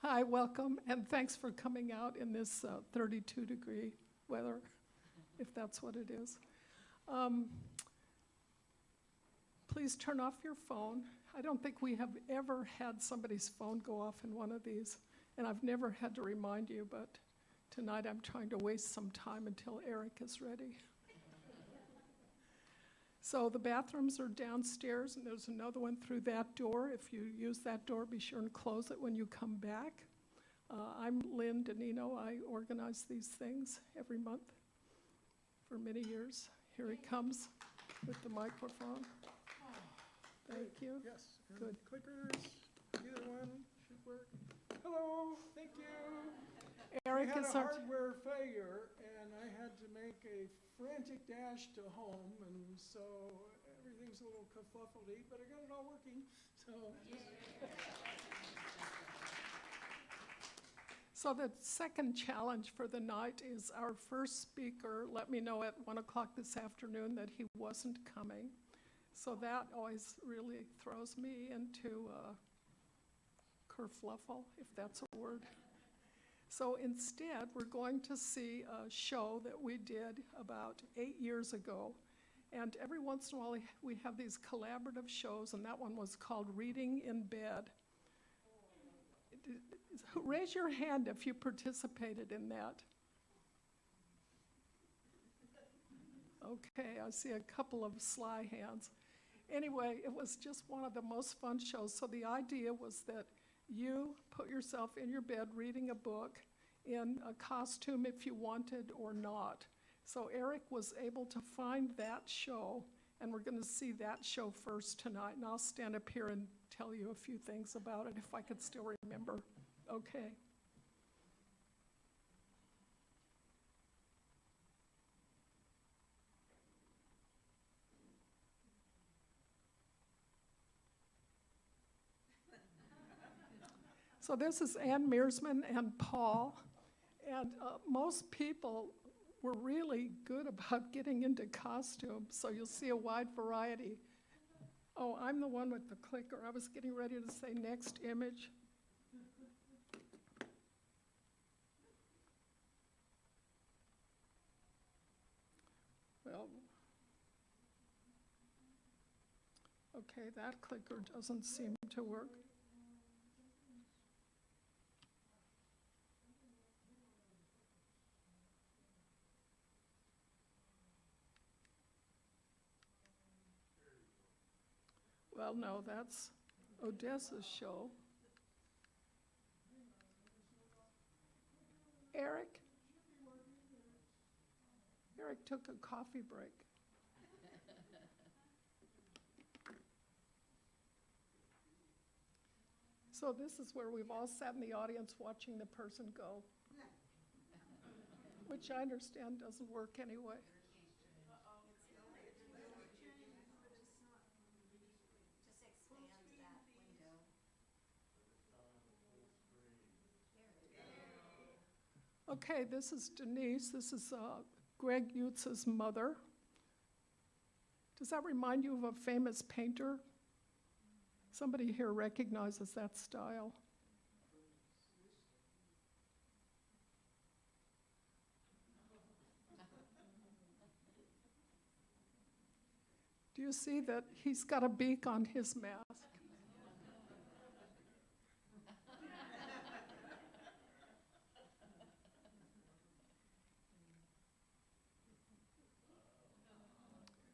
Hi, welcome, and thanks for coming out in this 32-degree weather, if that's what it is. Please turn off your phone. I don't think we have ever had somebody's phone go off in one of these, and I've never had to remind you, but tonight I'm trying to waste some time until Erik is ready. So the bathrooms are downstairs, and there's another one through that door. If you use that door, be sure and close it when you come back. I'm Lynn Di Nino. I organize these things every month for many years. Here he comes with the microphone. Thank you. Yes. And Good. clickers, either one should work. Hello, thank you. Erik We had is a our... hardware failure, and I had to make a frantic dash to home, and so everything's a little kerfuffledy, but I got it all working, so. So the second challenge for the night is our first speaker let me know at 1 o'clock this afternoon that he wasn't coming. So that always really throws me into kerfluffle, if that's a word. So instead, we're going to see a show that we did about 8 years ago. And every once in a while, we have these collaborative shows, and that one was called Reading in Bed. Raise your hand if you participated in that. Okay, I see a couple of sly hands. Anyway, it was just one of the most fun shows. So the idea was that you put yourself in your bed reading a book in a costume if you wanted or not. So Erik was able to find that show, and we're going to see that show first tonight. And I'll stand up here and tell you a few things about it if I could still remember. Okay. So this is Ann Mearsman and Paul, and most people were really good about getting into costumes, so you'll see a wide variety. Oh, I'm the one with the clicker. I was getting ready to say next image. Well, okay, that clicker doesn't seem to work. Well, no, that's Odessa's show. Erik? Erik took a coffee break. So this is where we've all sat in the audience watching the person go, which I understand doesn't work anyway. Okay, this is Denise. This is Greg Yutz's mother. Does that remind you of a famous painter? Somebody here recognizes that style. Do you see that he's got a beak on his mask?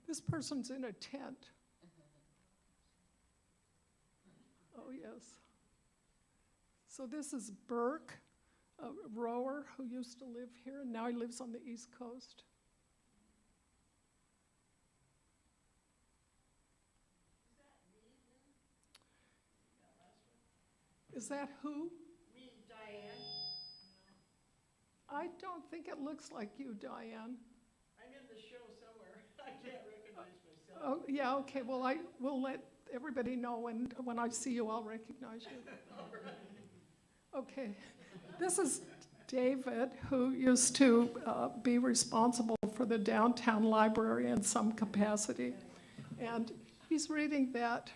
This person's in a tent. Oh, yes. So this is Burke, a rower who used to live here, and now he lives on the East Coast. Is that who? Me, Diane. I don't think it looks like you, Diane. I'm in the show somewhere. I can't recognize myself. Oh, yeah, okay, well, I will let everybody know when I see you, I'll recognize you. Okay, this is David, who used to be responsible for the downtown library in some capacity. And he's reading that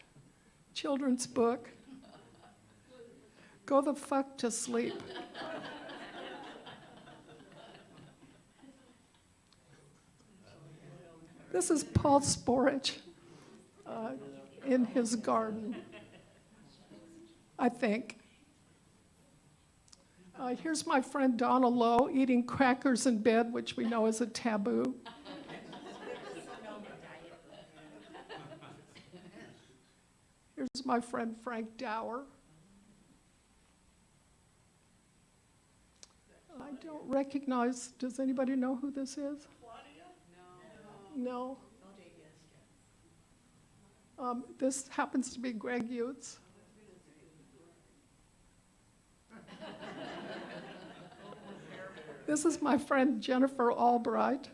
children's book Go the fuck to sleep. This is Paul Sporich in his garden, I think. Here's my friend Donna Lowe eating crackers in bed, which we know is a taboo. Here's my friend Frank Dower. I don't recognize, does anybody know who this is? No. This happens to be Greg Utes. This is my friend Jennifer Albright.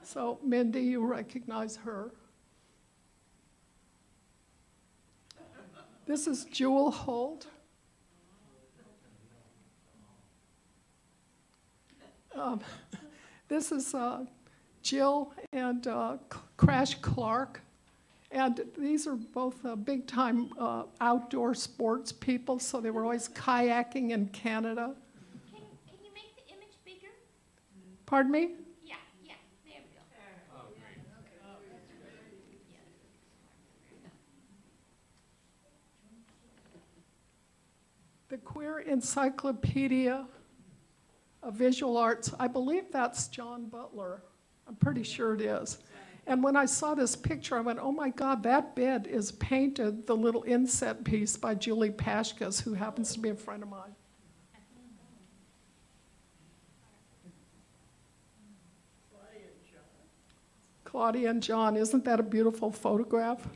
So Mindy, you recognize her. This is Jewel Holt. This is Jill and Crash Clark. And these are both big-time outdoor sports people, so they were always kayaking in Canada. Can you make the image bigger? Pardon me? Yeah, there we go. The Queer Encyclopedia of Visual Arts. I believe that's John Butler. I'm pretty sure it is. And when I saw this picture, I went, oh my God, that bed is painted, the little inset piece by Julie Pashkas, who happens to be a friend of mine. Claudia and John, isn't that a beautiful photograph?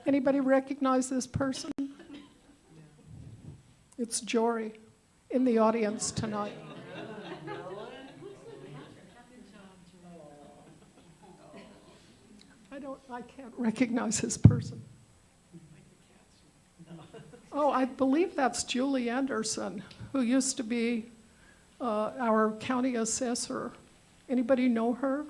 Anybody recognize this person? It's Jory in the audience tonight. I can't recognize his person. Oh, I believe that's Julie Anderson, who used to be our county assessor. Anybody know her?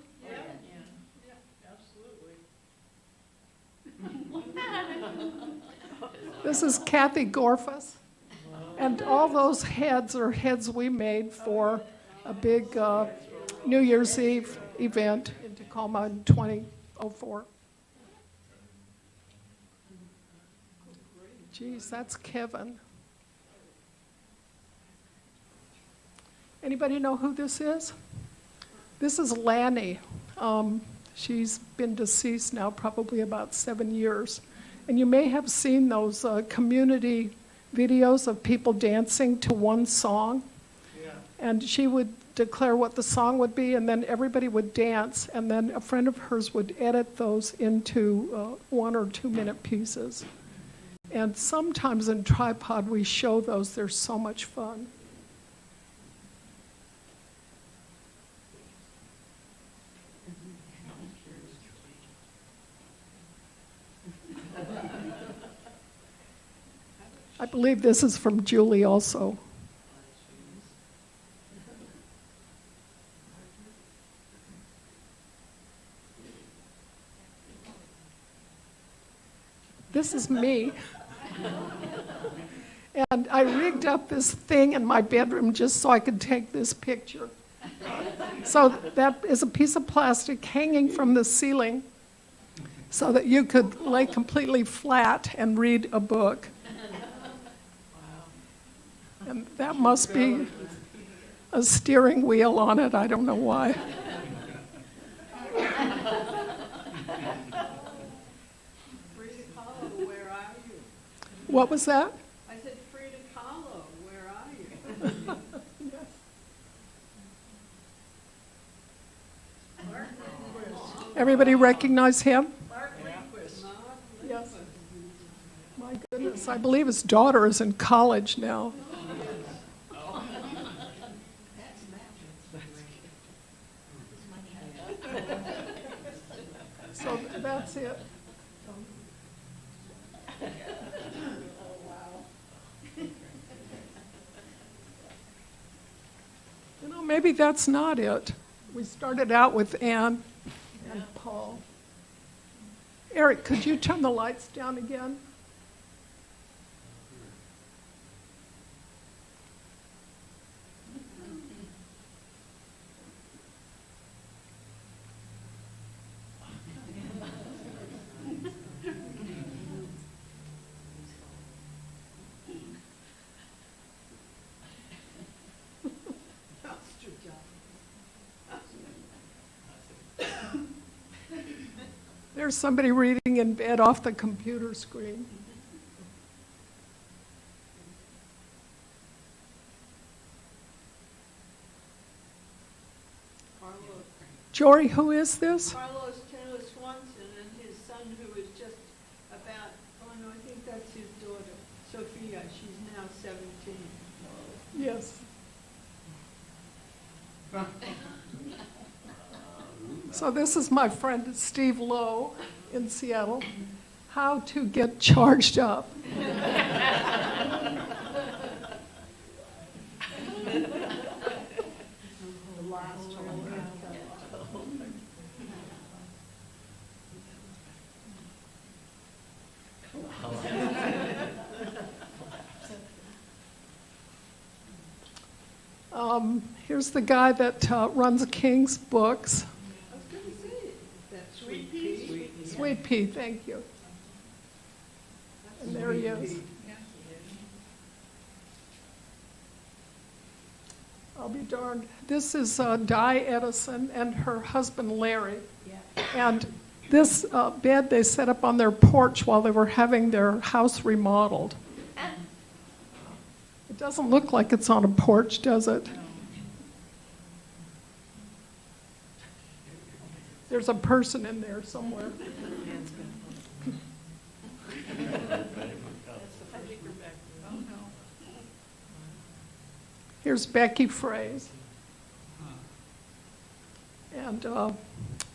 This is Kathy Gorfus. And all those heads are heads we made for a big New Year's Eve event in Tacoma in 2004. Geez, that's Kevin. Anybody know who this is? This is Lanny. She's been deceased now probably about 7 years. And you may have seen those community videos of people dancing to one song. Yeah. And she would declare what the song would be, and then everybody would dance, and then a friend of hers would edit those into 1 or 2 minute pieces. And sometimes in Tripod we show those. They're so much fun. I believe this is from Julie also. This is me. And I rigged up this thing in my bedroom just so I could take this picture. So that is a piece of plastic hanging from the ceiling so that you could lay completely flat and read a book. And that must be a steering wheel on it. I don't know why. Frida Kahlo, where are you? What was that? I said, Frida Kahlo, where are you? Everybody recognize him? Mark Lindquist. Yes. My goodness, I believe his daughter is in college now. So that's it. You know, maybe that's not it. We started out with Anne and Paul. Erik, could you turn the lights down again? There's somebody reading in bed off the computer screen. Jory, who is this? Carlos Taylor Swanson and his son, who is just about, oh no, I think that's his daughter, Sophia. She's now 17. Yes. So this is my friend Steve Lowe in Seattle. How to get charged up. Here's the guy that runs King's Books. I was going to say, that's Sweet Pea. Sweet Pea, thank you. And there he is. I'll be darned. This is Di Edison and her husband Larry. And this bed they set up on their porch while they were having their house remodeled. It doesn't look like it's on a porch, does it? There's a person in there somewhere. Here's Becky Fraze. And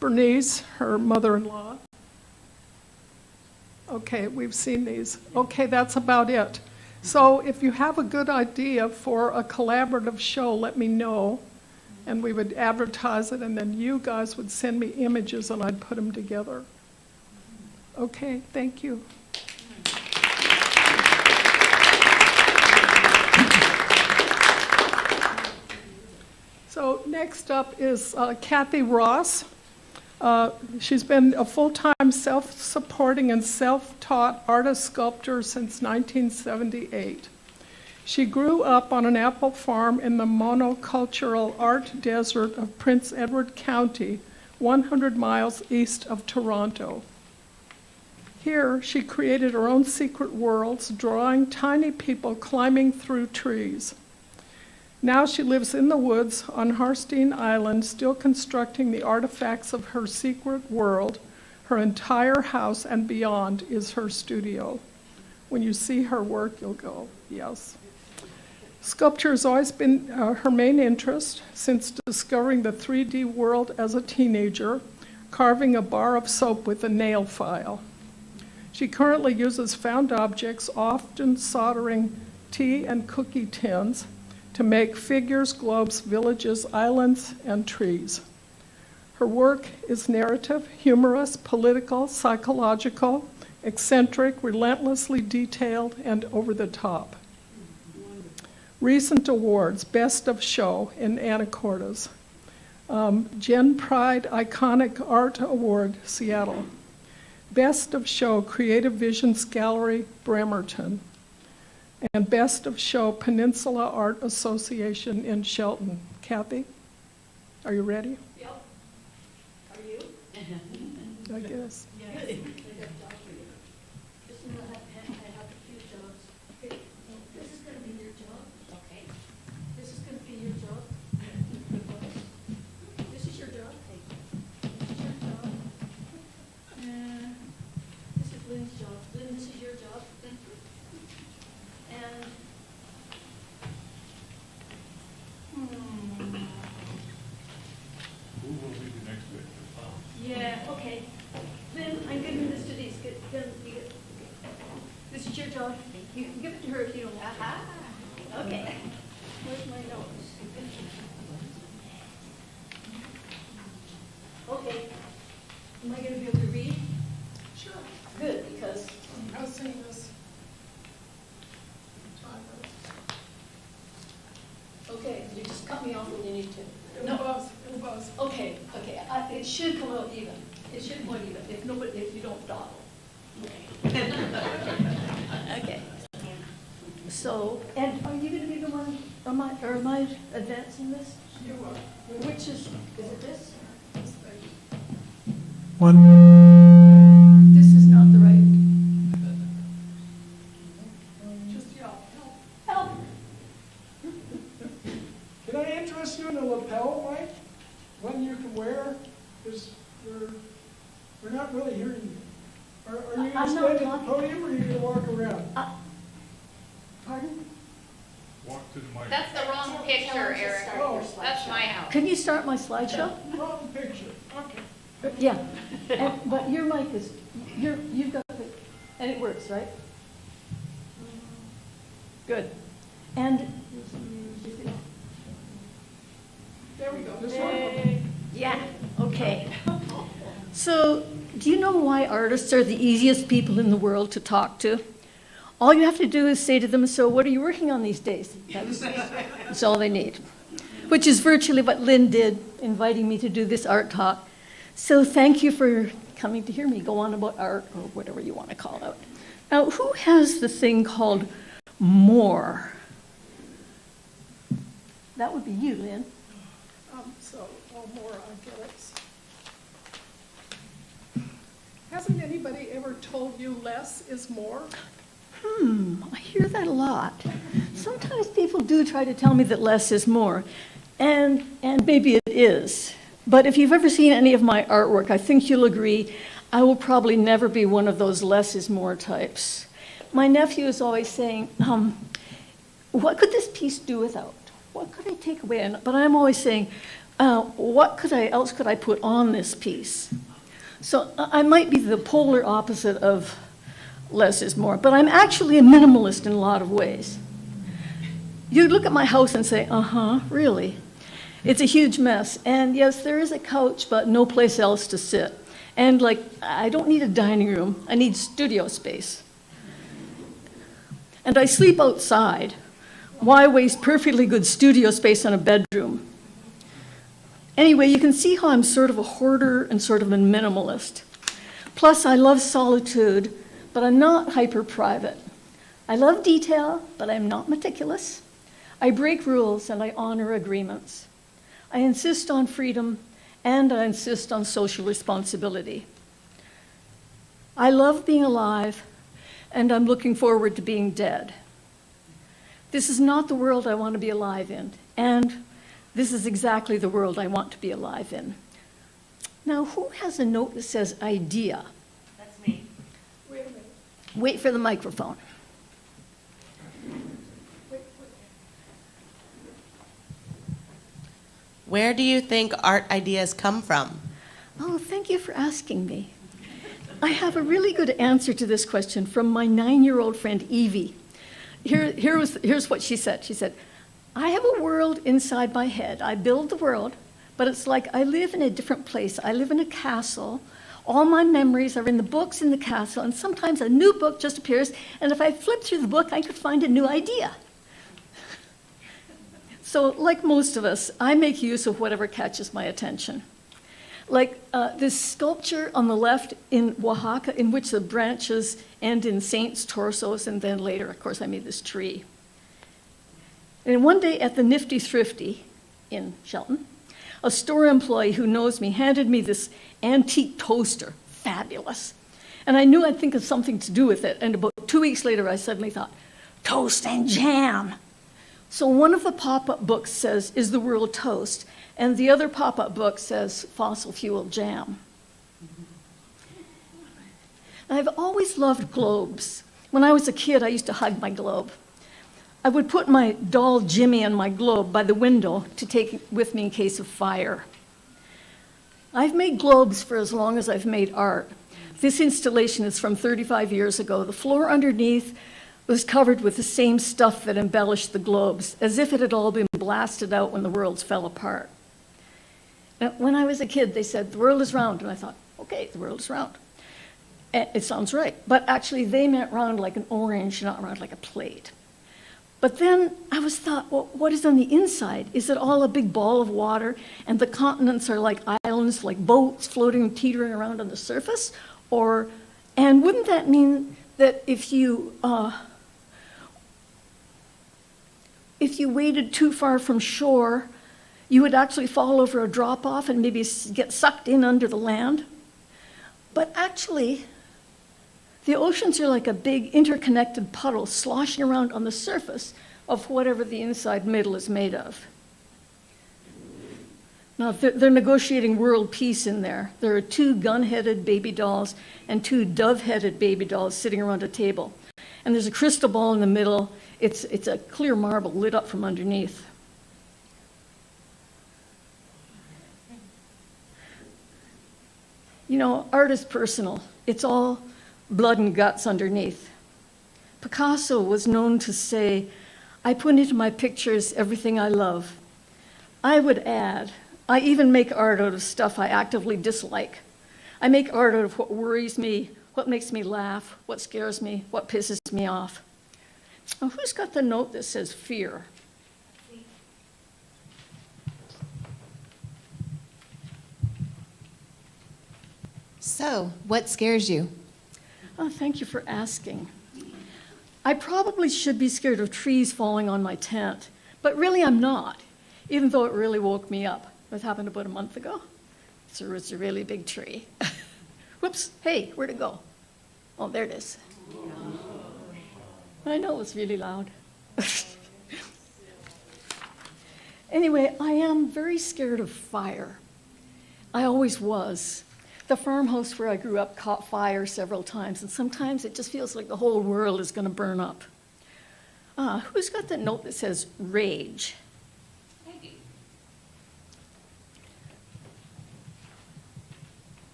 Bernice, her mother-in-law. Okay, we've seen these. Okay, that's about it. So if you have a good idea for a collaborative show, let me know. And we would advertise it, and then you guys would send me images, and I'd put them together. Okay, thank you. So next up is Kathy Ross. She's been a full-time self-supporting and self-taught artist sculptor since 1978. She grew up on an apple farm in the monocultural art desert of Prince Edward County, 100 miles east of Toronto. Here, she created her own secret worlds, drawing tiny people climbing through trees. Now she lives in the woods on Harstein Island, still constructing the artifacts of her secret world. Her entire house and beyond is her studio. When you see her work, you'll go, yes. Sculpture has always been her main interest since discovering the 3D world as a teenager, carving a bar of soap with a nail file. She currently uses found objects, often soldering tea and cookie tins, to make figures, globes, villages, islands, and trees. Her work is narrative, humorous, political, psychological, eccentric, relentlessly detailed, and over the top. Recent awards: Best of Show in Anacortes, Gen Pride Iconic Art Award, Seattle, Best of Show Creative Visions Gallery, Bremerton, and Best of Show Peninsula Art Association in Shelton. Kathy, are you ready? Yep. Are you? I guess. Yes. Listen, I have a few jobs. Okay, this is going to be your job. Okay. This is going to be your job. This is your job. This is your job. This is Lynn's job. Lynn, this is your job. And Who will be the next victim? yeah, okay. Lynn, this. I've seen this. Okay, you just cut me off when you need to. It was, it was. Okay, okay, it should come out even. It should come out even, if you don't dawdle. Okay. So, and are you gonna be the one, am I advancing this? You are. Which is it this? One. This is not the right. Just yell, help. Help! Can I interest you in a lapel mic? One you can wear, because we're not really hearing you. Are you I'm gonna not stand at the talking. podium, or are you gonna walk around? Pardon? Walk to the mic. That's the wrong picture, Eric. Oh, That's my house. Can you start my slideshow? wrong picture, okay. Yeah, but your mic is, you've got the, and it works, right? Good. And, There we go. This one? yeah, okay. So, do you know why artists are the easiest people in the world to talk to? All you have to do is say to them, so what are you working on these days? That's all they need. Which is virtually what Lynn did, inviting me to do this art talk. So thank you for coming to hear me go on about art, or whatever you want to call it. Now, who has the thing called more? That would be you, Lynn. So, more, I get it. Hasn't anybody ever told you less is more? I hear that a lot. Sometimes people do try to tell me that less is more, and maybe it is. But if you've ever seen any of my artwork, I think you'll agree I will probably never be one of those less is more types. My nephew is always saying, what could this piece do without? What could I take away? But I'm always saying, what else could I put on this piece? So I might be the polar opposite of less is more, but I'm actually a minimalist in a lot of ways. You look at my house and say, really? It's a huge mess. And yes, there is a couch, but no place else to sit. And I don't need a dining room. I need studio space. And I sleep outside. Why waste perfectly good studio space on a bedroom? Anyway, you can see how I'm sort of a hoarder and sort of a minimalist. Plus, I love solitude, but I'm not hyper-private. I love detail, but I'm not meticulous. I break rules and I honor agreements. I insist on freedom, and I insist on social responsibility. I love being alive, and I'm looking forward to being dead. This is not the world I want to be alive in, and this is exactly the world I want to be alive in. Now, who has a note that says idea? That's me. Wait a minute. Wait for the microphone. Where do you think art ideas come from? Oh, thank you for asking me. I have a really good answer to this question from my 9-year-old friend Evie. Here's what she said. She said, I have a world inside my head. I build the world, but it's like I live in a different place. I live in a castle. All my memories are in the books in the castle, and sometimes a new book just appears, and if I flip through the book, I could find a new idea. So, like most of us, I make use of whatever catches my attention. Like this sculpture on the left in Oaxaca, in which the branches end in saints' torsos, and then later, of course, I made this tree. And one day at the Nifty Thrifty in Shelton, a store employee who knows me handed me this antique toaster, fabulous. And I knew I'd think of something to do with it, and about 2 weeks later, I suddenly thought, toast and jam. So one of the pop-up books says, is the world toast? And the other pop-up book says, fossil fuel jam. I've always loved globes. When I was a kid, I used to hug my globe. I would put my doll Jimmy and my globe by the window to take it with me in case of fire. I've made globes for as long as I've made art. This installation is from 35 years ago. The floor underneath was covered with the same stuff that embellished the globes, as if it had all been blasted out when the worlds fell apart. Now, when I was a kid, they said, the world is round, and I thought, okay, the world is round. It sounds right, but actually they meant round like an orange, not round like a plate. But then I was thought, well, what is on the inside? Is it all a big ball of water and the continents are like islands, like boats floating, teetering around on the surface? And wouldn't that mean that if you waded too far from shore, you would actually fall over a drop-off and maybe get sucked in under the land? But actually, the oceans are like a big interconnected puddle sloshing around on the surface of whatever the inside middle is made of. Now, they're negotiating world peace in there. There are 2 gun-headed baby dolls and 2 dove-headed baby dolls sitting around a table. And there's a crystal ball in the middle. It's a clear marble lit up from underneath. You know, art is personal. It's all blood and guts underneath. Picasso was known to say, "I put into my pictures everything I love." I would add, I even make art out of stuff I actively dislike. I make art out of what worries me, what makes me laugh, what scares me, what pisses me off. Now, who's got the note that says fear? So, what scares you? Oh, thank you for asking. I probably should be scared of trees falling on my tent, but really I'm not, even though it really woke me up. It happened about a month ago. So it's a really big tree. Whoops, hey, where'd it go? Oh, there it is. I know it's really loud. Anyway, I am very scared of fire. I always was. The farmhouse where I grew up caught fire several times, and sometimes it just feels like the whole world is going to burn up. Who's got that note that says rage?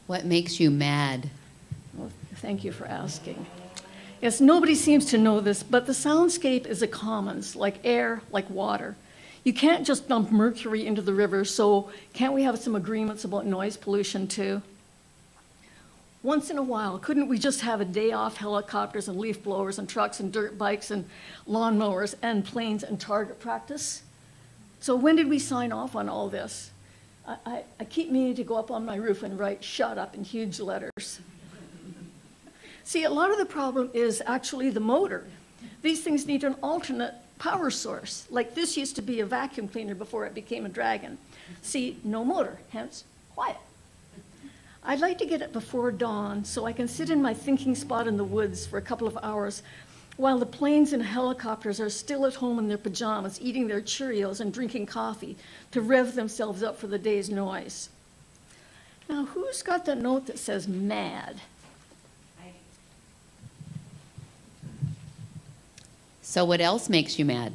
What makes you mad? Well, thank you for asking. Yes, nobody seems to know this, but the soundscape is a commons, like air, like water. You can't just dump mercury into the river, so can't we have some agreements about noise pollution too? Once in a while, couldn't we just have a day off helicopters and leaf blowers and trucks and dirt bikes and lawnmowers and planes and target practice? So when did we sign off on all this? I keep meaning to go up on my roof and write "shut up" in huge letters. See, a lot of the problem is actually the motor. These things need an alternate power source. Like this used to be a vacuum cleaner before it became a dragon. See, no motor, hence quiet. I'd like to get it before dawn so I can sit in my thinking spot in the woods for a couple of hours while the planes and helicopters are still at home in their pajamas, eating their Cheerios and drinking coffee to rev themselves up for the day's noise. Now, who's got the note that says mad? So what else makes you mad?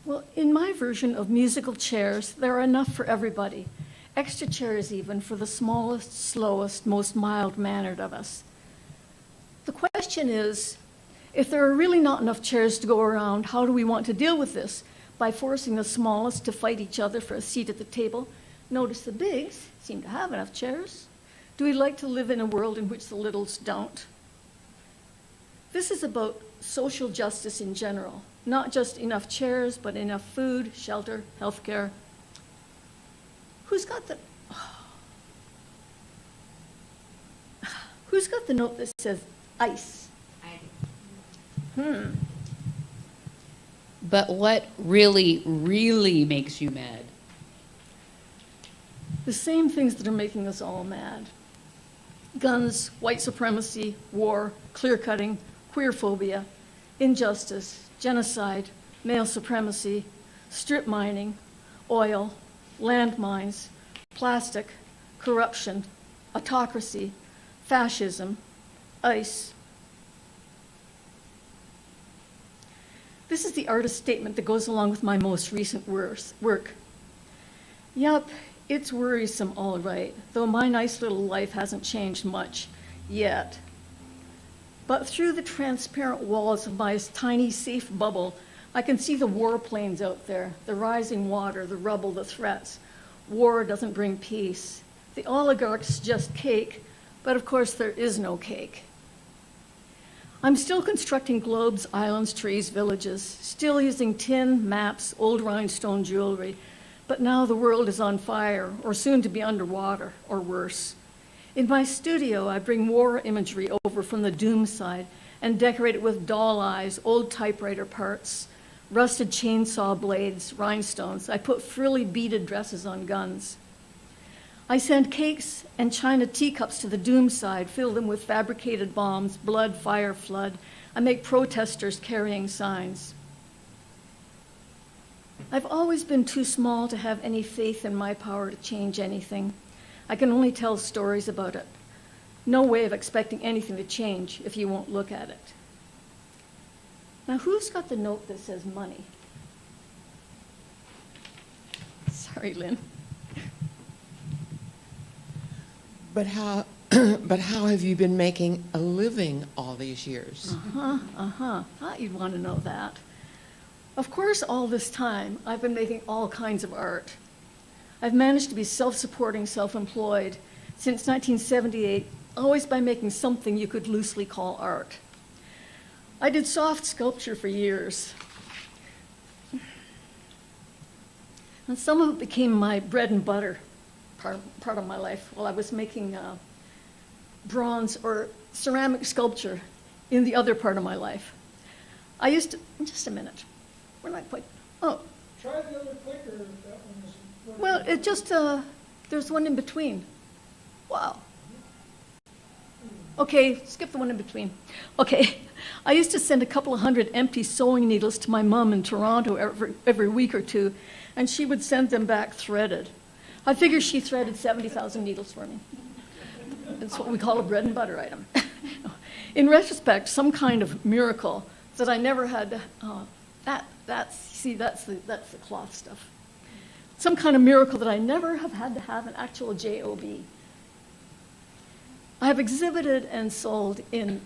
Well, in my version of musical chairs, there are enough for everybody. Extra chairs even for the smallest, slowest, most mild-mannered of us. The question is, if there are really not enough chairs to go around, how do we want to deal with this? By forcing the smallest to fight each other for a seat at the table? Notice the bigs seem to have enough chairs. Do we like to live in a world in which the littles don't? This is about social justice in general, not just enough chairs, but enough food, shelter, healthcare. Who's got the note that says ice? But what really, really makes you mad? The same things that are making us all mad. Guns, white supremacy, war, clear-cutting, queerphobia, injustice, genocide, male supremacy, strip mining, oil, landmines, plastic, corruption, autocracy, fascism, ICE. This is the artist statement that goes along with my most recent work. Yup, it's worrisome, all right, though my nice little life hasn't changed much yet. But through the transparent walls of my tiny, safe bubble, I can see the warplanes out there, the rising water, the rubble, the threats. War doesn't bring peace. The oligarchs just cake, but of course there is no cake. I'm still constructing globes, islands, trees, villages, still using tin, maps, old rhinestone jewelry, but now the world is on fire, or soon to be underwater, or worse. In my studio, I bring war imagery over from the doom side and decorate it with doll eyes, old typewriter parts, rusted chainsaw blades, rhinestones. I put frilly beaded dresses on guns. I send cakes and china teacups to the doom side, fill them with fabricated bombs, blood, fire, flood. I make protesters carrying signs. I've always been too small to have any faith in my power to change anything. I can only tell stories about it. No way of expecting anything to change if you won't look at it. Now, who's got the note that says money? Sorry, Lynn. But how, but how have you been making a living all these years? Thought you'd want to know that. Of course, all this time, I've been making all kinds of art. I've managed to be self-supporting, self-employed since 1978, always by making something you could loosely call art. I did soft sculpture for years. And some of it became my bread and butter part of my life while I was making bronze or ceramic sculpture in the other part of my life. I used to, just a minute, we're not quite, oh. Try the other clicker, that one is. Well, it just, there's one in between. Wow. Okay, skip the one in between. Okay, I used to send a couple of hundred empty sewing needles to my mom in Toronto every week or two, and she would send them back threaded. I figure she threaded 70,000 needles for me. It's what we call a bread and butter item. In retrospect, some kind of miracle that I never had, that's the cloth stuff. Some kind of miracle that I never have had to have an actual job. I have exhibited and sold in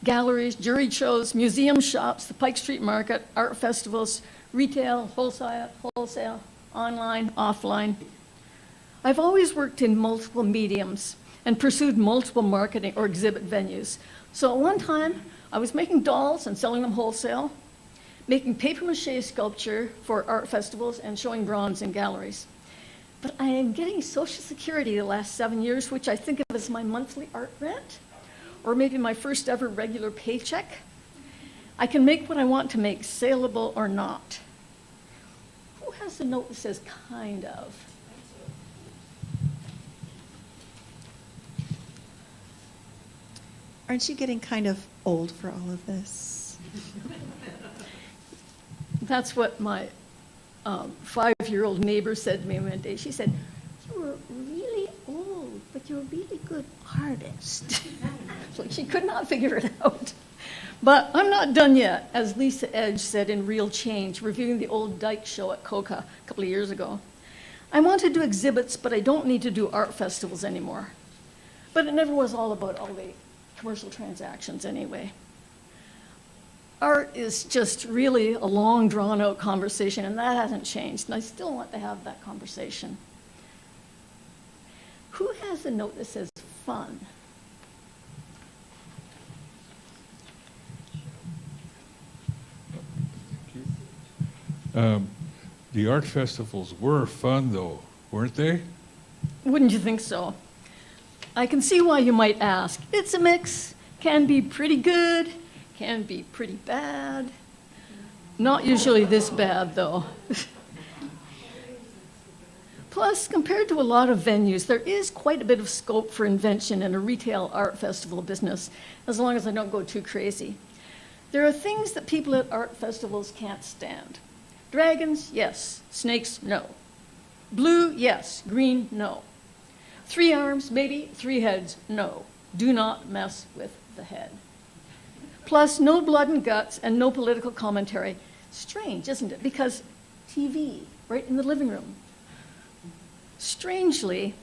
galleries, jury shows, museum shops, the Pike Street Market, art festivals, retail, wholesale, online, offline. I've always worked in multiple mediums and pursued multiple marketing or exhibit venues. So at one time, I was making dolls and selling them wholesale, making papier-mâché sculpture for art festivals and showing bronze in galleries. But I am getting Social Security the last 7 years, which I think of as my monthly art rent, or maybe my first ever regular paycheck. I can make what I want to make, saleable or not. Who has a note that says kind of? Aren't you getting kind of old for all of this? That's what my 5-year-old neighbor said to me one day. She said, "You're really old, but you're a really good artist." So she could not figure it out. But I'm not done yet, as Lisa Edge said in Real Change, reviewing the old Dyke show at Coca a couple of years ago. I want to do exhibits, but I don't need to do art festivals anymore. But it never was all about all the commercial transactions anyway. Art is just really a long, drawn-out conversation, and that hasn't changed, and I still want to have that conversation. Who has a note that says fun? The art festivals were fun, though, weren't they? Wouldn't you think so? I can see why you might ask. It's a mix. Can be pretty good, can be pretty bad. Not usually this bad, though. Plus, compared to a lot of venues, there is quite a bit of scope for invention in a retail art festival business, as long as I don't go too crazy. There are things that people at art festivals can't stand. Dragons, yes. Snakes, no. Blue, yes. Green, no. 3 arms, maybe. 3 heads, no. Do not mess with the head. Plus, no blood and guts and no political commentary. Strange, isn't it? Because TV, right in the living room. Strangely,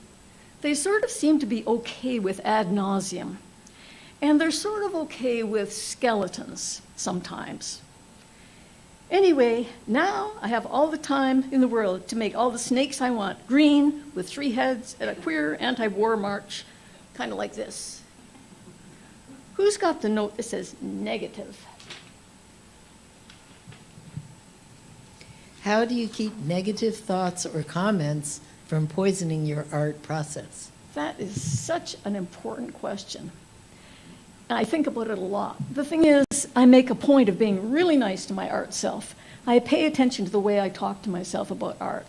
they sort of seem to be okay with ad nauseum. And they're sort of okay with skeletons sometimes. Anyway, now I have all the time in the world to make all the snakes I want, green, with 3 heads, and a queer anti-war march, kind of like this. Who's got the note that says negative? How do you keep negative thoughts or comments from poisoning your art process? That is such an important question. And I think about it a lot. The thing is, I make a point of being really nice to my art self. I pay attention to the way I talk to myself about art.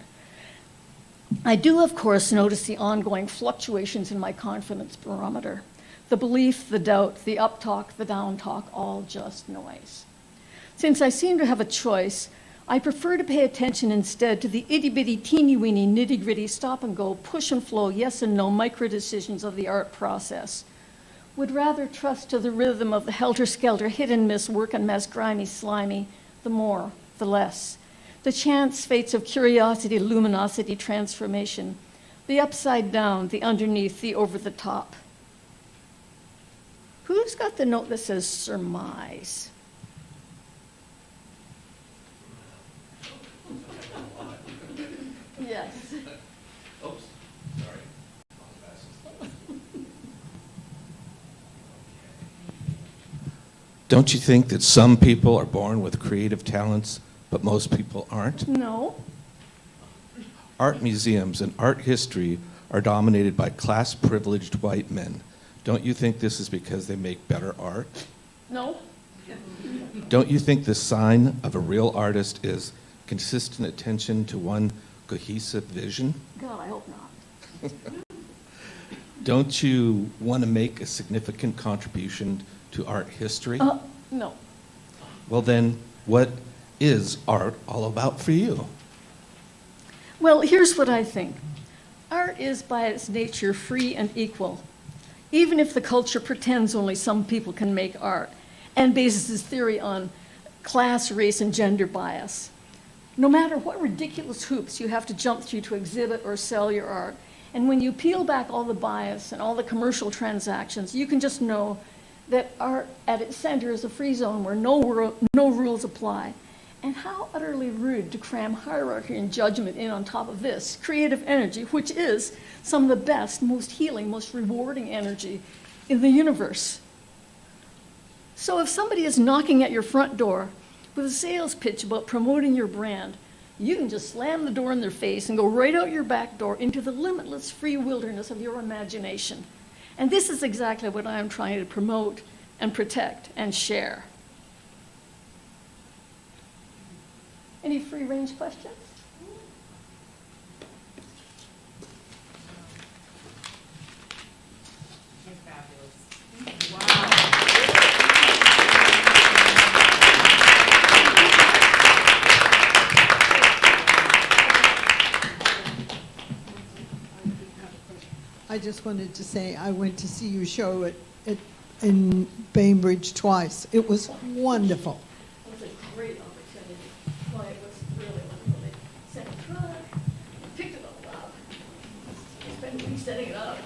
I do, of course, notice the ongoing fluctuations in my confidence barometer. The belief, the doubt, the up talk, the down talk, all just noise. Since I seem to have a choice, I prefer to pay attention instead to the itty-bitty, teeny-weeny, nitty-gritty, stop-and-go, push-and-flow, yes and no micro-decisions of the art process. Would rather trust to the rhythm of the helter-skelter, hit-and-miss, work-and-mess, grimy, slimy, the more, the less. The chance fates of curiosity, luminosity, transformation. The upside-down, the underneath, the over-the-top. Who's got the note that says surmise? Yes. Oops, sorry. Don't you think that some people are born with creative talents, but most people aren't? No. Art museums and art history are dominated by class-privileged white men. Don't you think this is because they make better art? No. Don't you think the sign of a real artist is consistent attention to one cohesive vision? God, I hope not. Don't you want to make a significant contribution to art history? No. Well then, what is art all about for you? Well, here's what I think. Art is by its nature free and equal, even if the culture pretends only some people can make art and bases its theory on class, race, and gender bias. No matter what ridiculous hoops you have to jump through to exhibit or sell your art, and when you peel back all the bias and all the commercial transactions, you can just know that art at its center is a free zone where no rules apply. And how utterly rude to cram hierarchy and judgment in on top of this creative energy, which is some of the best, most healing, most rewarding energy in the universe. So if somebody is knocking at your front door with a sales pitch about promoting your brand, you can just slam the door in their face and go right out your back door into the limitless free wilderness of your imagination. And this is exactly what I am trying to promote and protect and share. Any free-range questions? I just wanted to say I went to see your show in Bainbridge twice. It was wonderful. It was a great opportunity. Well, it was really wonderful. They sent a truck, picked it all up. They spent weeks setting it up.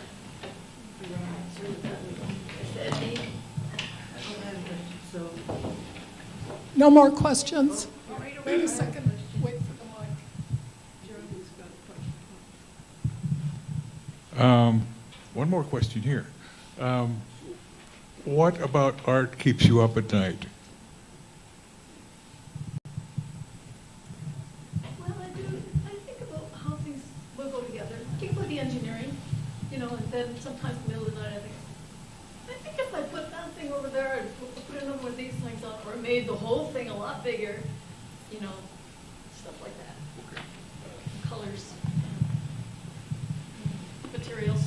No more questions? Wait a second, wait for the mic. One more question here. What about art keeps you up at night? Well, I do. I think about how things will go together. Think about the engineering, and then sometimes in the middle of the night I think if I put that thing over there and put another one of these things on, or made the whole thing a lot bigger, stuff like that. Colors, materials.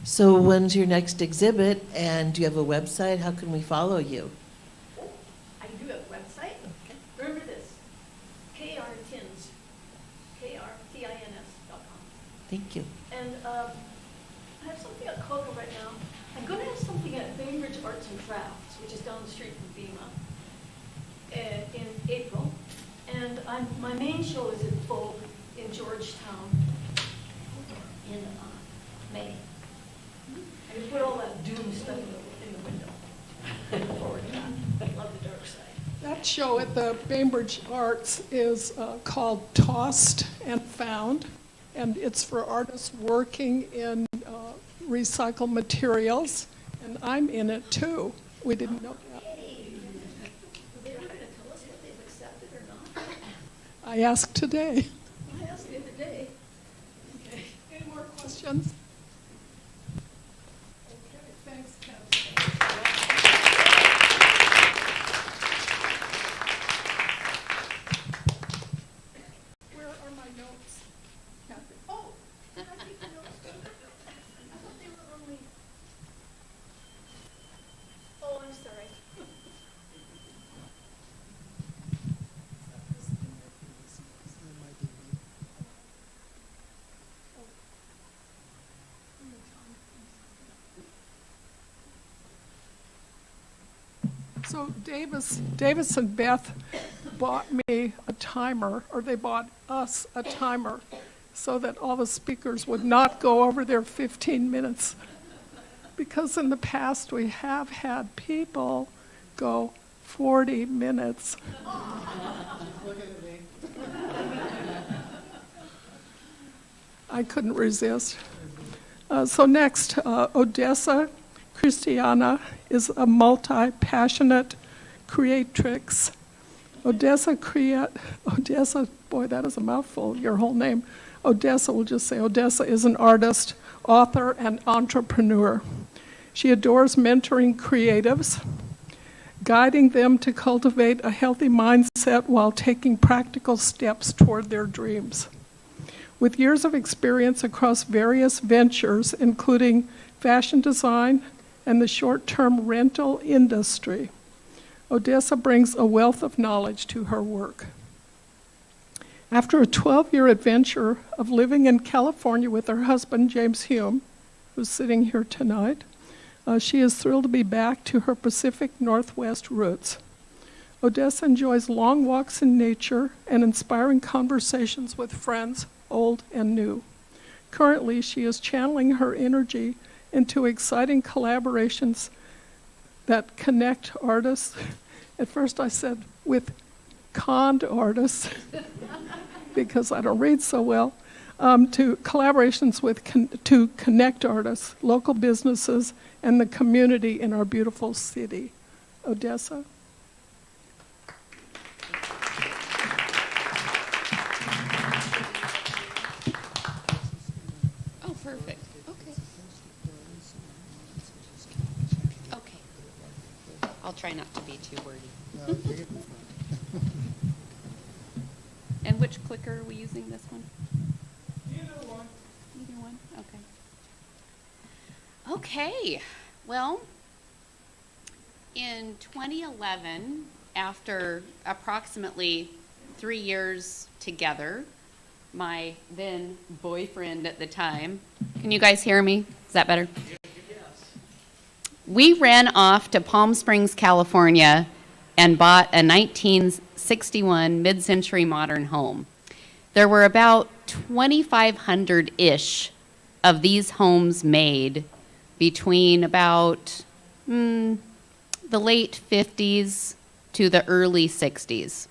So when's your next exhibit, and do you have a website? How can we follow you? I do have a website. Remember this, KRTINS, KRTINS.com. Thank you. And I have something at Koga right now. I'm going to have something at Bainbridge Arts and Crafts, which is down the street from BEMA, in April. And my main show is at Vogue in Georgetown in May. I put all that doom stuff in the window. I look forward to that. I love the dark side. next show at the Bainbridge Arts is called Tossed and Found, and it's for artists working in recycled materials, and I'm in it too. We didn't know that. I asked today. I asked the other day. Okay. Any more questions? Okay, thanks, Ken. Where are my notes? Kathy? Oh, did I take the notes? I thought they were only. Oh, I'm sorry. So Davis and Beth bought me a timer, or they bought us a timer, so that all the speakers would not go over their 15 minutes. Because in the past, we have had people go 40 minutes. I couldn't resist. So next, Odessa Christiana is a multi-passionate creatrix. Odessa, boy, that is a mouthful, your whole name. Odessa, we'll just say Odessa is an artist, author, and entrepreneur. She adores mentoring creatives, guiding them to cultivate a healthy mindset while taking practical steps toward their dreams. With years of experience across various ventures, including fashion design and the short-term rental industry, Odessa brings a wealth of knowledge to her work. After a 12-year adventure of living in California with her husband, James Hume, who's sitting here tonight, she is thrilled to be back to her Pacific Northwest roots. Odessa enjoys long walks in nature and inspiring conversations with friends, old and new. Currently, she is channeling her energy into exciting collaborations that connect artists. At first I said with conned artists, because I don't read so well, to collaborations to connect artists, local businesses, and the community in our beautiful city. Odessa? Oh, perfect. Okay. Okay. I'll try not to be too wordy. And which clicker are we using, this one? Either one. Either one? Okay. Okay. Well, in 2011, after approximately 3 years together, my then boyfriend at the time, can you guys hear me? Is that better? We ran off to Palm Springs, California, and bought a 1961 mid-century modern home. There were about 2,500-ish of these homes made between about the late 50s to the early 60s.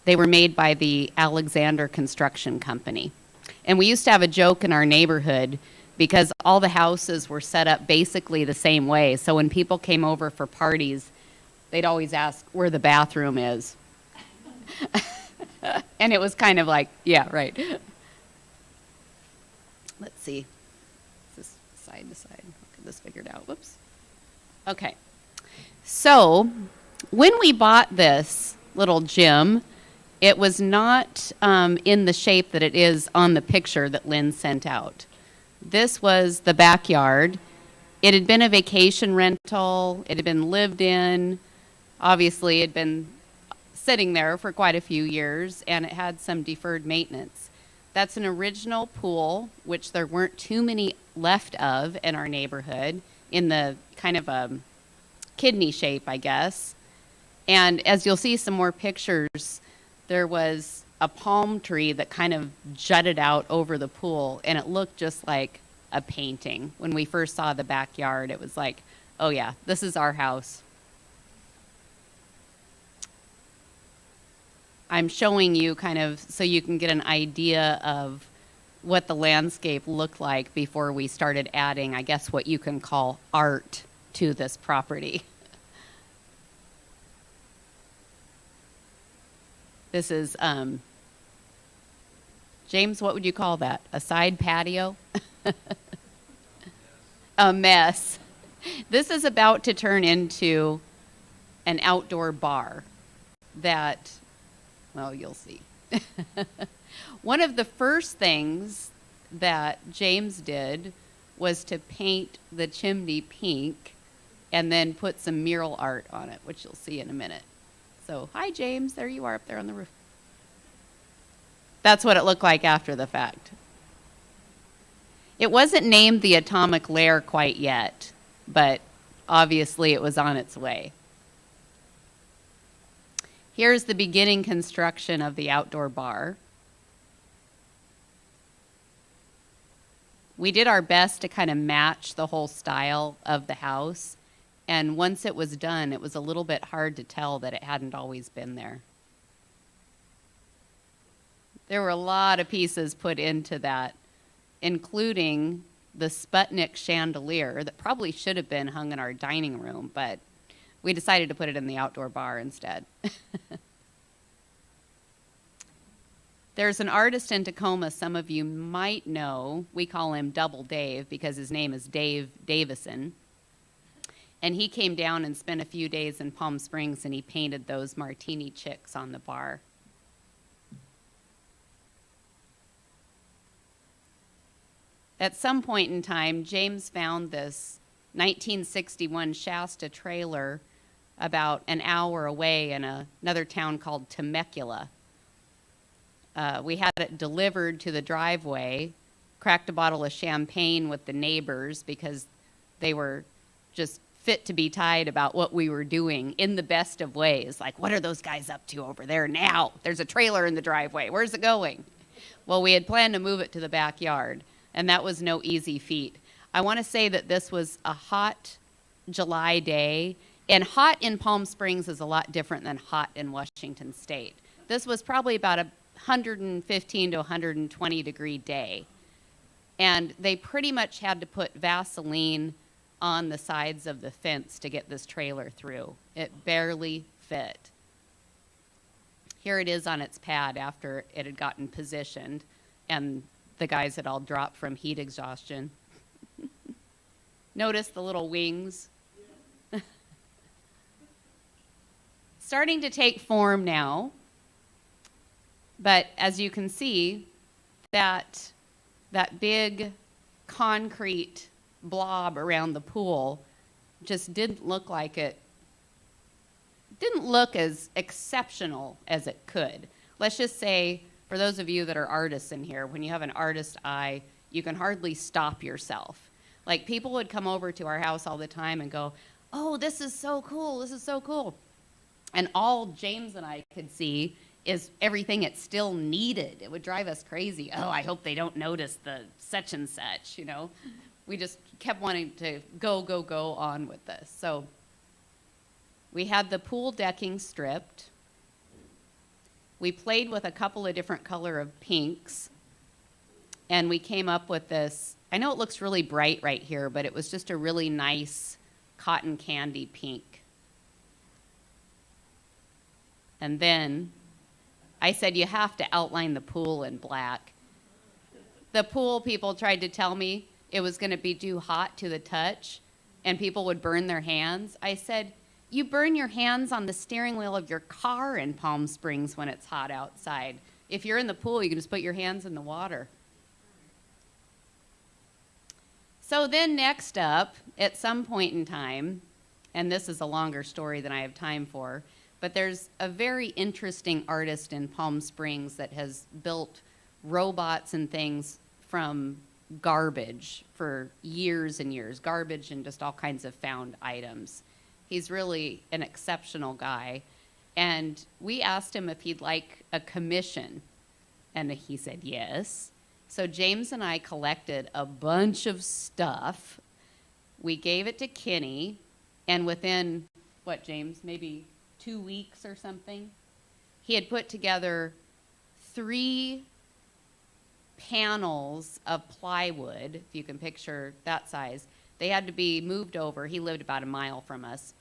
They were made by the Alexander Construction Company. And we used to have a joke in our neighborhood because all the houses were set up basically the same way. So when people came over for parties, they'd always ask where the bathroom is. And it was kind of like, yeah, right. Let's see. Is this side to side? I'll get this figured out. Whoops. Okay. So when we bought this little gym, it was not in the shape that it is on the picture that Lynn sent out. This was the backyard. It had been a vacation rental. It had been lived in. Obviously, it had been sitting there for quite a few years, and it had some deferred maintenance. That's an original pool, which there weren't too many left of in our neighborhood, in the kind of a kidney shape, I guess. And as you'll see some more pictures, there was a palm tree that kind of jutted out over the pool, and it looked just like a painting. When we first saw the backyard, it was like, oh yeah, this is our house. I'm showing you kind of so you can get an idea of what the landscape looked like before we started adding, I guess, what you can call art to this property. This is, James, what would you call that? A side patio? A mess. This is about to turn into an outdoor bar that, well, you'll see. One of the first things that James did was to paint the chimney pink and then put some mural art on it, which you'll see in a minute. So, hi, James. There you are up there on the roof. That's what it looked like after the fact. It wasn't named the Atomic Lair quite yet, but obviously it was on its way. Here's the beginning construction of the outdoor bar. We did our best to kind of match the whole style of the house, and once it was done, it was a little bit hard to tell that it hadn't always been there. There were a lot of pieces put into that, including the Sputnik chandelier that probably should have been hung in our dining room, but we decided to put it in the outdoor bar instead. There's an artist in Tacoma some of you might know. We call him Double Dave because his name is Dave Davison. And he came down and spent a few days in Palm Springs, and he painted those martini chicks on the bar. At some point in time, James found this 1961 Shasta trailer about an hour away in another town called Temecula. We had it delivered to the driveway, cracked a bottle of champagne with the neighbors because they were just fit to be tied about what we were doing in the best of ways. Like, what are those guys up to over there now? There's a trailer in the driveway. Where's it going? Well, we had planned to move it to the backyard, and that was no easy feat. I want to say that this was a hot July day, and hot in Palm Springs is a lot different than hot in Washington State. This was probably about a 115 to 120 degree day. And they pretty much had to put Vaseline on the sides of the fence to get this trailer through. It barely fit. Here it is on its pad after it had gotten positioned, and the guys had all dropped from heat exhaustion. Notice the little wings. Starting to take form now. But as you can see, that big concrete blob around the pool just didn't look like it, didn't look as exceptional as it could. Let's just say, for those of you that are artists in here, when you have an artist eye, you can hardly stop yourself. Like, people would come over to our house all the time and go, "Oh, this is so cool, this is so cool." And all James and I could see is everything it still needed. It would drive us crazy. Oh, I hope they don't notice the such and such, you know. We just kept wanting to go on with this. So we had the pool decking stripped. We played with a couple of different color of pinks, and we came up with this. I know it looks really bright right here, but it was just a really nice cotton candy pink. And then I said, you have to outline the pool in black. The pool people tried to tell me it was going to be too hot to the touch, and people would burn their hands. I said, you burn your hands on the steering wheel of your car in Palm Springs when it's hot outside. If you're in the pool, you can just put your hands in the water. So then next up, at some point in time, and this is a longer story than I have time for, but there's a very interesting artist in Palm Springs that has built robots and things from garbage for years and years, garbage and just all kinds of found items. He's really an exceptional guy. And we asked him if he'd like a commission, and he said yes. So James and I collected a bunch of stuff. We gave it to Kenny, and within, what, James, maybe 2 weeks or something, he had put together 3 panels of plywood, if you can picture that size. They had to be moved over. He lived about a mile from us.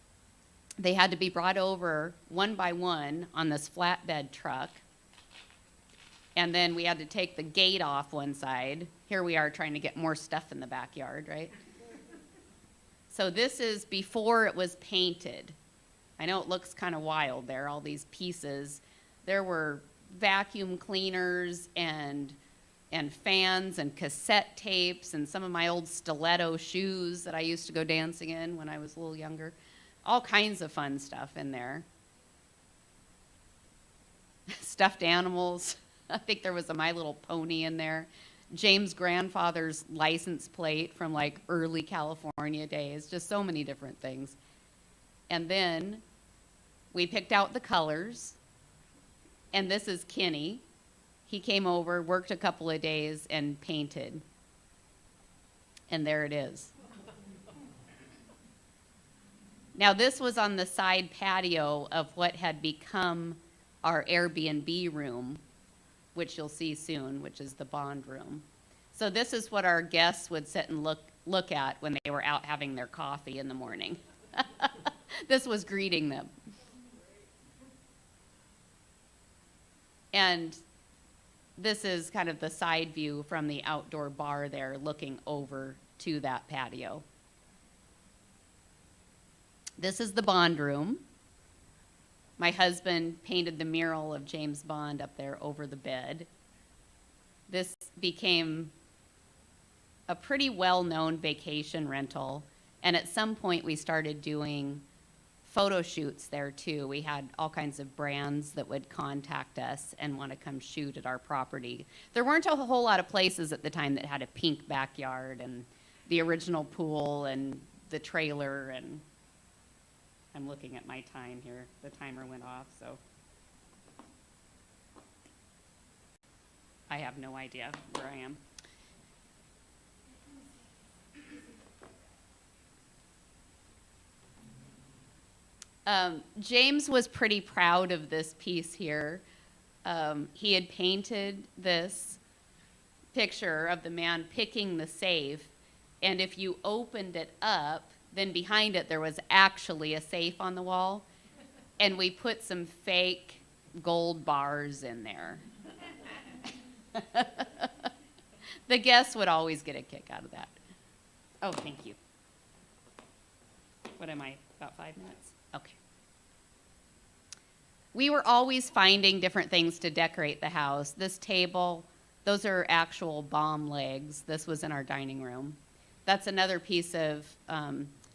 They had to be brought over one by one on this flatbed truck. And then we had to take the gate off one side. Here we are trying to get more stuff in the backyard, right? So this is before it was painted. I know it looks kind of wild there, all these pieces. There were vacuum cleaners and fans and cassette tapes and some of my old stiletto shoes that I used to go dancing in when I was a little younger. All kinds of fun stuff in there. Stuffed animals. I think there was a My Little Pony in there. James' grandfather's license plate from like early California days. Just so many different things. And then we picked out the colors. And this is Kenny. He came over, worked a couple of days, and painted. And there it is. Now, this was on the side patio of what had become our Airbnb room, which you'll see soon, which is the bond room. So this is what our guests would sit and look at when they were out having their coffee in the morning. This was greeting them. And this is kind of the side view from the outdoor bar there, looking over to that patio. This is the bond room. My husband painted the mural of James Bond up there over the bed. This became a pretty well-known vacation rental, and at some point we started doing photo shoots there too. We had all kinds of brands that would contact us and want to come shoot at our property. There weren't a whole lot of places at the time that had a pink backyard and the original pool and the trailer, and I'm looking at my time here. The timer went off, so I have no idea where I am. James was pretty proud of this piece here. He had painted this picture of the man picking the safe, and if you opened it up, then behind it there was actually a safe on the wall, and we put some fake gold bars in there. The guests would always get a kick out of that. Oh, thank you. What am I, about 5 minutes? Okay. We were always finding different things to decorate the house. This table, those are actual bomb legs. This was in our dining room. That's another piece of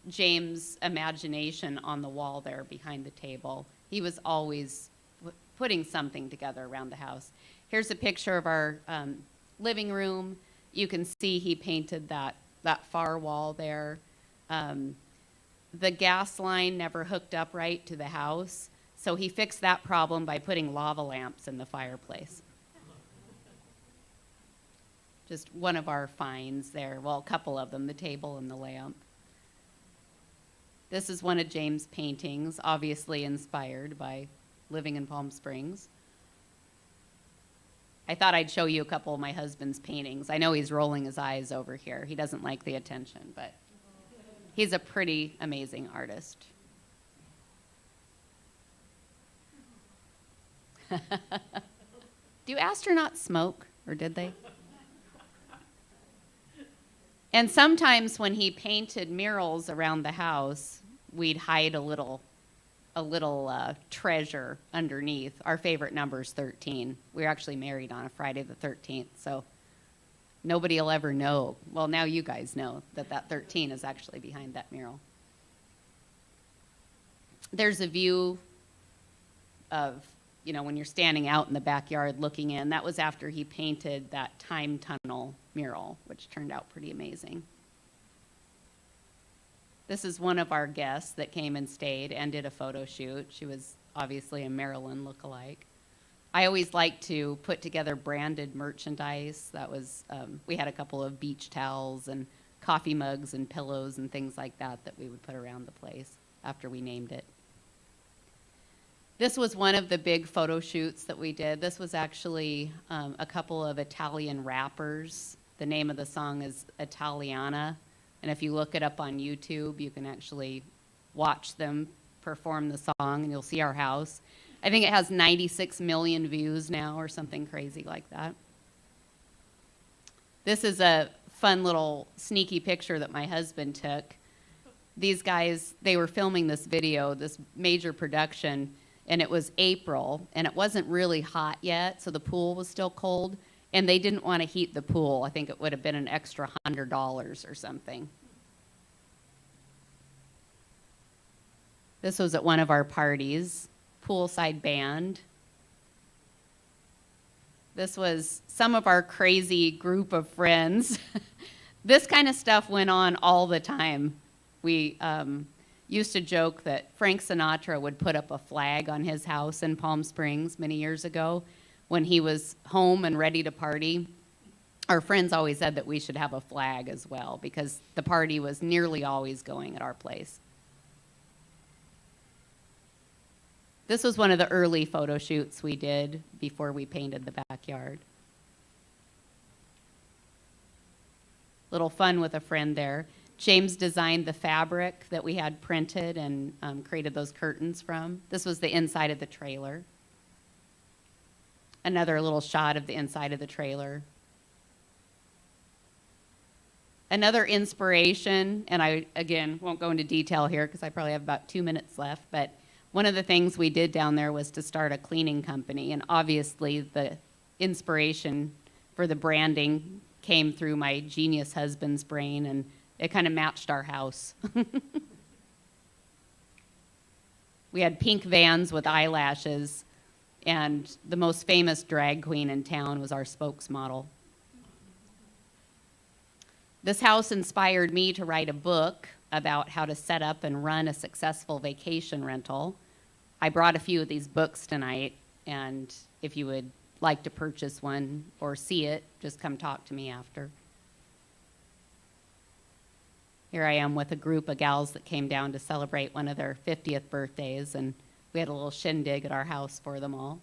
James' imagination on the wall there behind the table. He was always putting something together around the house. Here's a picture of our living room. You can see he painted that far wall there. The gas line never hooked up right to the house, so he fixed that problem by putting lava lamps in the fireplace. Just one of our finds there. Well, a couple of them, the table and the lamp. This is one of James' paintings, obviously inspired by living in Palm Springs. I thought I'd show you a couple of my husband's paintings. I know he's rolling his eyes over here. He doesn't like the attention, but he's a pretty amazing artist. Do astronauts smoke, or did they? And sometimes when he painted murals around the house, we'd hide a little treasure underneath. Our favorite number is 13. We were actually married on a Friday the 13th, so nobody will ever know. Well, now you guys know that 13 is actually behind that mural. There's a view of, when you're standing out in the backyard looking in. That was after he painted that time tunnel mural, which turned out pretty amazing. This is one of our guests that came and stayed and did a photo shoot. She was obviously a Marilyn lookalike. I always like to put together branded merchandise. That was, we had a couple of beach towels and coffee mugs and pillows and things like that we would put around the place after we named it. This was one of the big photo shoots that we did. This was actually a couple of Italian rappers. The name of the song is Italiana. And if you look it up on YouTube, you can actually watch them perform the song, and you'll see our house. I think it has 96 million views now or something crazy like that. This is a fun little sneaky picture that my husband took. These guys, they were filming this video, this major production, and it was April, and it wasn't really hot yet, so the pool was still cold, and they didn't want to heat the pool. I think it would have been an extra $100 or something. This was at one of our parties, poolside band. This was some of our crazy group of friends. This kind of stuff went on all the time. We used to joke that Frank Sinatra would put up a flag on his house in Palm Springs many years ago when he was home and ready to party. Our friends always said that we should have a flag as well because the party was nearly always going at our place. This was one of the early photo shoots we did before we painted the backyard. Little fun with a friend there. James designed the fabric that we had printed and created those curtains from. This was the inside of the trailer. Another little shot of the inside of the trailer. Another inspiration, and I, again, won't go into detail here because I probably have about 2 minutes left, but one of the things we did down there was to start a cleaning company, and obviously the inspiration for the branding came through my genius husband's brain, and it kind of matched our house. We had pink vans with eyelashes, and the most famous drag queen in town was our spokesmodel. This house inspired me to write a book about how to set up and run a successful vacation rental. I brought a few of these books tonight, and if you would like to purchase one or see it, just come talk to me after. Here I am with a group of gals that came down to celebrate one of their 50th birthdays, and we had a little shindig at our house for them all.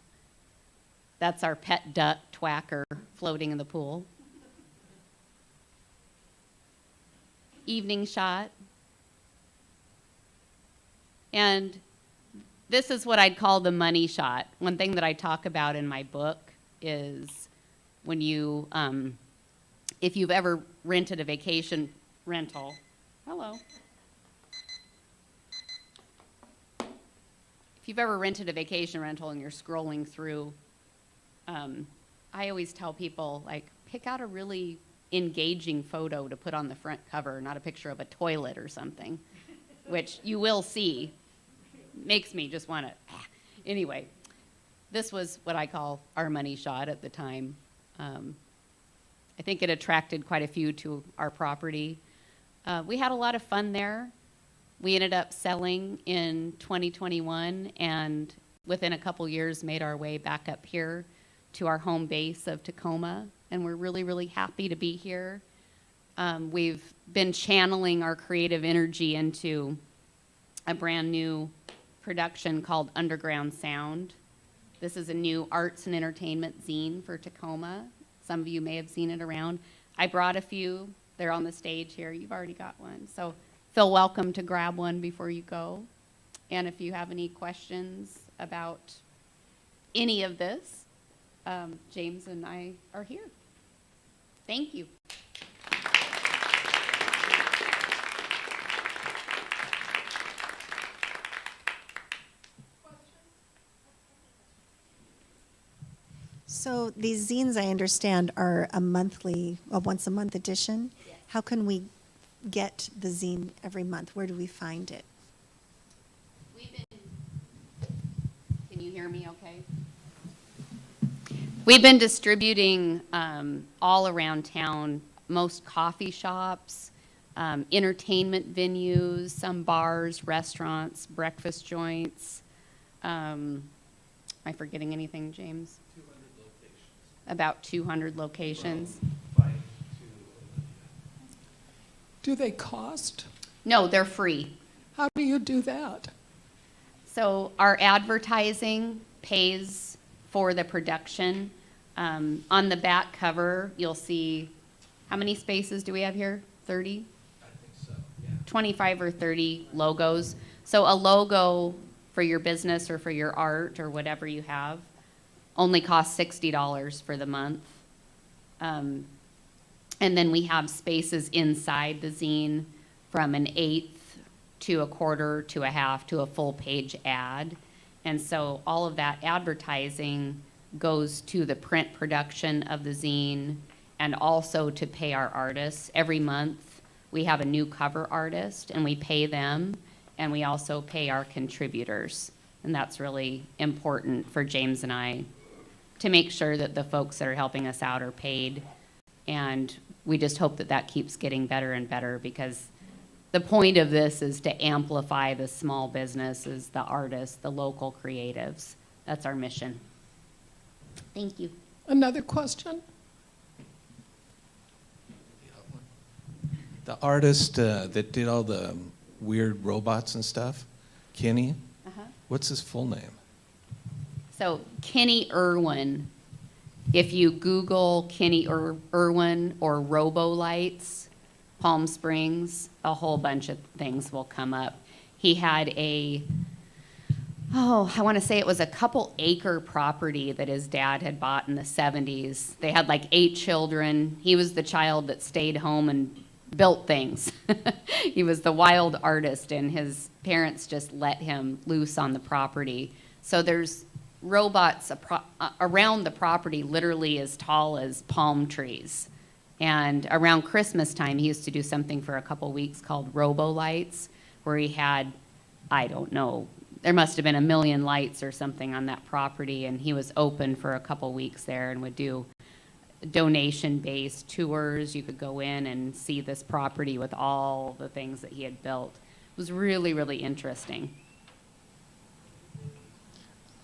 That's our pet duck, Twacker, floating in the pool. Evening shot. And this is what I'd call the money shot. One thing that I talk about in my book is when you, if you've ever rented a vacation rental, hello. If you've ever rented a vacation rental and you're scrolling through, I always tell people, like, pick out a really engaging photo to put on the front cover, not a picture of a toilet or something, which you will see. Makes me just want to, Anyway, this was what I call our money shot at the time. I think it attracted quite a few to our property. We had a lot of fun there. We ended up selling in 2021, and within a couple years made our way back up here to our home base of Tacoma, and we're really, really happy to be here. We've been channeling our creative energy into a brand new production called Underground Sound. This is a new arts and entertainment zine for Tacoma. Some of you may have seen it around. I brought a few. They're on the stage here. You've already got one. So feel welcome to grab one before you go. And if you have any questions about any of this, James and I are here. Thank you. So these zines, I understand, are a once a month edition. Yes. How can we get the zine every month? Where do we find it? Can you hear me okay? We've been distributing all around town, most coffee shops, entertainment venues, some bars, restaurants, breakfast joints. Am I forgetting anything, James? 200 locations. About 200 locations. Do they cost? No, they're free. How do you do that? So our advertising pays for the production. On the back cover, you'll see, how many spaces do we have here? 30? 25 or 30 logos. So a logo for your business or for your art or whatever you have only costs $60 for the month. And then we have spaces inside the zine from an eighth to a quarter to a half to a full page ad. And so all of that advertising goes to the print production of the zine and also to pay our artists. Every month we have a new cover artist and we pay them, and we also pay our contributors. And that's really important for James and I to make sure that the folks that are helping us out are paid. And we just hope that that keeps getting better and better, because the point of this is to amplify the small businesses, the artists, the local creatives. That's our mission. Thank you. Another question? The artist that did all the weird robots and stuff, Kenny, what's his full name? So Kenny Irwin, if you Google Kenny Irwin or Robo-Lights, Palm Springs, a whole bunch of things will come up. He had I want to say it was a couple acre property that his dad had bought in the 70s. They had like 8 children. He was the child that stayed home and built things. He was the wild artist, and his parents just let him loose on the property. So there's robots around the property literally as tall as palm trees. And around Christmas time, he used to do something for a couple weeks called Robo-Lights, where he had, I don't know, there must have been 1 million lights or something on that property, and he was open for a couple weeks there and would do donation-based tours. You could go in and see this property with all the things that he had built. It was really, really interesting.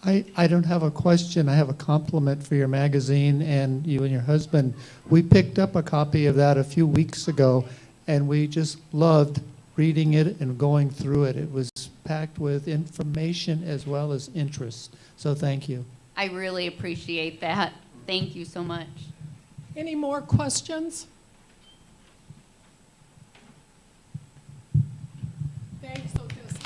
I don't have a question. I have a compliment for your magazine and you and your husband. We picked up a copy of that a few weeks ago, and we just loved reading it and going through it. It was packed with information as well as interest. So thank you. I really appreciate that. Thank you so much. Any more questions? Thanks, Odessa.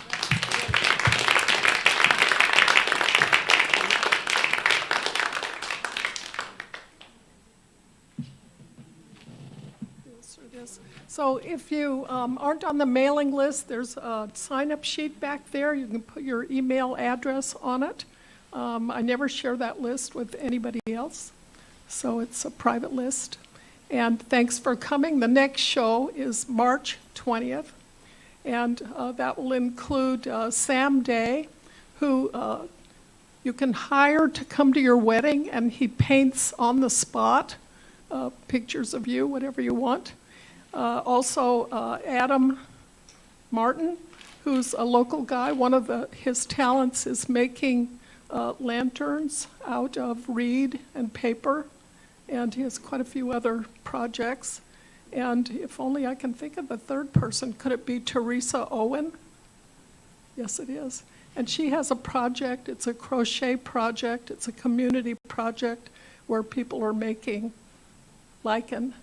So if you aren't on the mailing list, there's a sign-up sheet back there. You can put your email address on it. I never share that list with anybody else, so it's a private list. And thanks for coming. The next show is March 20th, and that will include Sam Day, who you can hire to come to your wedding, and he paints on the spot pictures of you, whatever you want. Also, Adam Martin, who's a local guy. One of his talents is making lanterns out of reed and paper, and he has quite a few other projects. And if only I can think of a third person, could it be Teresa Owen? Yes, it is. And she has a project. It's a crochet project. It's a community project where people are making lichen.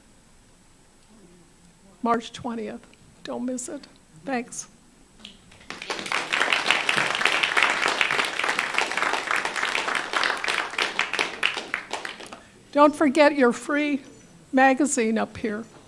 March 20th. Don't miss it. Thanks. Don't forget your free magazine up here.